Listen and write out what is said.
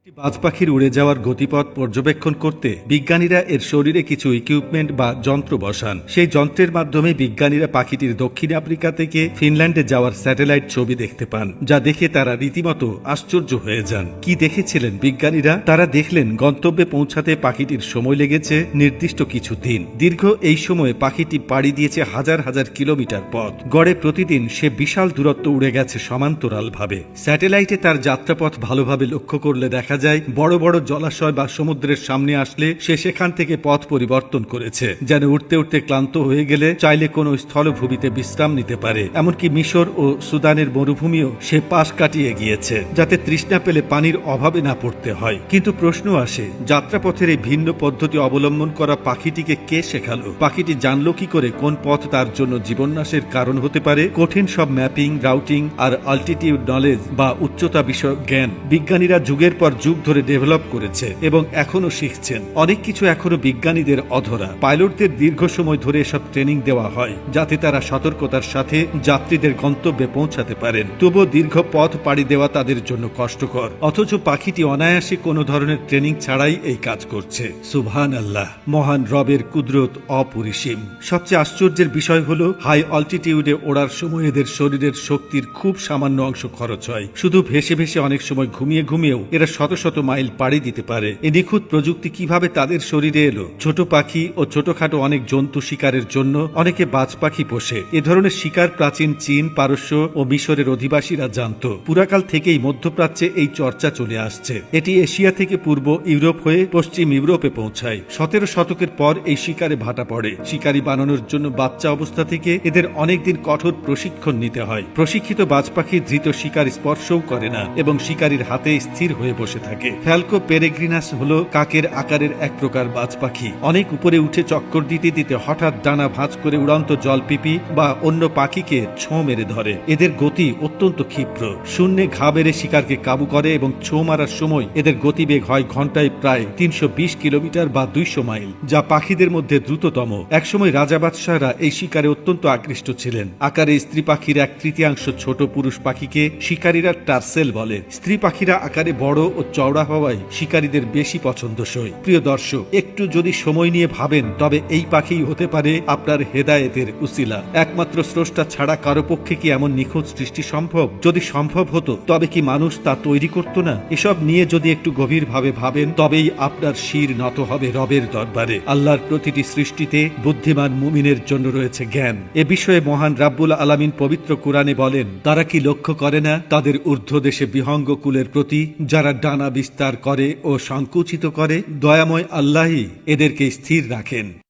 বাজ পাখির উড়ে যাওয়ার গতিপথ পর্যবেক্ষণ করতে বিজ্ঞানীরা এর শরীরে কিছু ইকুইপমেন্ট বা যন্ত্র বসান। সেই যন্ত্রের মাধ্যমে বিজ্ঞানীরা পাখিটির দক্ষিণ আফ্রিকা থেকে ফিনল্যান্ডে যাওয়ার স্যাটেলাইট ছবি দেখতে পান, যা দেখে তারা রীতিমতো আশ্চর্য হয়ে যান। কি দেখেছিলেন বিজ্ঞানীরা? তারা দেখলেন গন্তব্যে পৌঁছাতে পাখিটির সময় লেগেছে নির্দিষ্ট কিছু দিন। দীর্ঘ এই সময়ে পাখিটি পাড়ি দিয়েছে হাজার হাজার কিলোমিটার পথ। গড়ে প্রতিদিন সে বিশাল দূরত্ব উড়ে গেছে সমান্তরালভাবে। স্যাটেলাইটে তার যাত্রাপথ ভালোভাবে লক্ষ্য করলে দেখা যায় বড় বড় জলাশয় বা সমুদ্রের সামনে আসলে সে সেখান থেকে পথ পরিবর্তন করেছে, যেন উঠতে উঠতে ক্লান্ত হয়ে গেলে চাইলে কোনো স্থলভূমিতে বিশ্রাম নিতে পারে। এমনকি মিশর ও সুদানের মরুভূমিও সে পাশ কাটিয়ে গিয়েছে, যাতে তৃষ্ণা পেলে পানির অভাবে না পড়তে হয়। কিন্তু প্রশ্ন আসে, যাত্রাপথের এই ভিন্ন পদ্ধতি অবলম্বন করা পাখিটিকে কে শেখালো? পাখিটি জানলো কি করে কোন পথ তার জন্য জীবননাশের কারণ হতে পারে? কঠিন সব ম্যাপিং, রাউটিং আর অল্টিটিউড নলেজ বা উচ্চতা বিষয়ক জ্ঞান বিজ্ঞানীরা যুগের পর যুগ ধরে ডেভেলপ করেছে এবং এখনো শিখছেন। অনেক কিছু এখনো বিজ্ঞানীদের অধরা। পাইলটদের দীর্ঘ সময় ধরে এসব ট্রেনিং দেওয়া হয়, যাতে তারা সতর্কতার সাথে যাত্রীদের গন্তব্যে পৌঁছাতে পারেন। তবুও দীর্ঘ পথ পাড়ি দেওয়া তাদের জন্য কষ্টকর, অথচ পাখিটি অনায়াসে কোনো ধরনের ট্রেনিং ছাড়াই এই কাজ করছে। সুবহান আল্লাহ, মহান রবের কুদরত অপরিসীম। সবচেয়ে আশ্চর্যের বিষয় হলো, হাই অল্টিটিউডে ওড়ার সময় এদের শরীরের শক্তির খুব সামান্য অংশ খরচ হয়। শুধু ভেসে ভেসে, অনেক সময় ঘুমিয়ে ঘুমিয়েও এরা শত শত মাইল পাড়ি দিতে পারে। এই নিখুঁত প্রযুক্তি কিভাবে তাদের শরীরে এলো? ছোট পাখি ও ছোটখাটো অনেক জন্তু শিকারের জন্য অনেকে বাজ পাখি পোষে। এ ধরনের শিকার প্রাচীন চীন, পারস্য ও মিশরের অধিবাসীরা জানত। পুরাকাল থেকেই মধ্যপ্রাচ্যে এই চর্চা চলে আসছে। এটি এশিয়া থেকে পূর্ব ইউরোপ হয়ে পশ্চিম ইউরোপে পৌঁছায়। 17 শতকের পর এই শিকারে ভাটা পড়ে। শিকারী বানানোর জন্য বাচ্চা অবস্থা থেকে এদের অনেকদিন কঠোর প্রশিক্ষণ নিতে হয়। প্রশিক্ষিত বাজ পাখি ধৃত শিকার স্পর্শও করে না এবং শিকারীর হাতে স্থির হয়ে বসে থাকে। ফ্যালকো পেরেগ্রিনাস হলো কাকের আকারের এক প্রকার বাজ পাখি। অনেক উপরে উঠে চক্কর দিতে দিতে হঠাৎ ডানা ভাঁজ করে উড়ন্ত জলপিপি বা অন্য পাখিকে ছোঁ মেরে ধরে। এদের গতি অত্যন্ত ক্ষিপ্র। শূন্যে ঘা বেড়ে শিকারকে কাবু করে এবং ছোঁ মারার সময় এদের গতিবেগ হয় ঘন্টায় প্রায় 320 কিলোমিটার বা 200 মাইল, যা পাখিদের মধ্যে দ্রুততম। একসময় রাজা বাদশাহরা এই শিকারে অত্যন্ত আকৃষ্ট ছিলেন। আকারে স্ত্রী পাখির 1/3 ছোট পুরুষ পাখিকে শিকারীরা টার্সেল বলে। স্ত্রী পাখিরা আকারে বড় ও চওড়া হওয়ায় শিকারীদের বেশি পছন্দসই। প্রিয় দর্শক, একটু যদি সময় নিয়ে ভাবেন, তবে এই পাখিই হতে পারে আপনার হেদায়েতের উসিলা। একমাত্র স্রষ্টা ছাড়া কারো পক্ষে কি এমন নিখুঁত সৃষ্টি সম্ভব? যদি সম্ভব হতো, তবে কি মানুষ তা তৈরি করত না? এসব নিয়ে যদি একটু গভীরভাবে ভাবেন, তবেই আপনার শির নত হবে রবের দরবারে। আল্লাহর প্রতিটি সৃষ্টিতে বুদ্ধিমান মুমিনের জন্য রয়েছে জ্ঞান। এ বিষয়ে মহান রাব্বুল আলামিন পবিত্র কুরআনে বলেন, তারা কি লক্ষ্য করে না তাদের ঊর্ধ্বদেশে বিহঙ্গ কুলের প্রতি, যারা ডানা বিস্তার করে ও সংকুচিত করে? দয়াময় আল্লাহই এদেরকে স্থির রাখেন।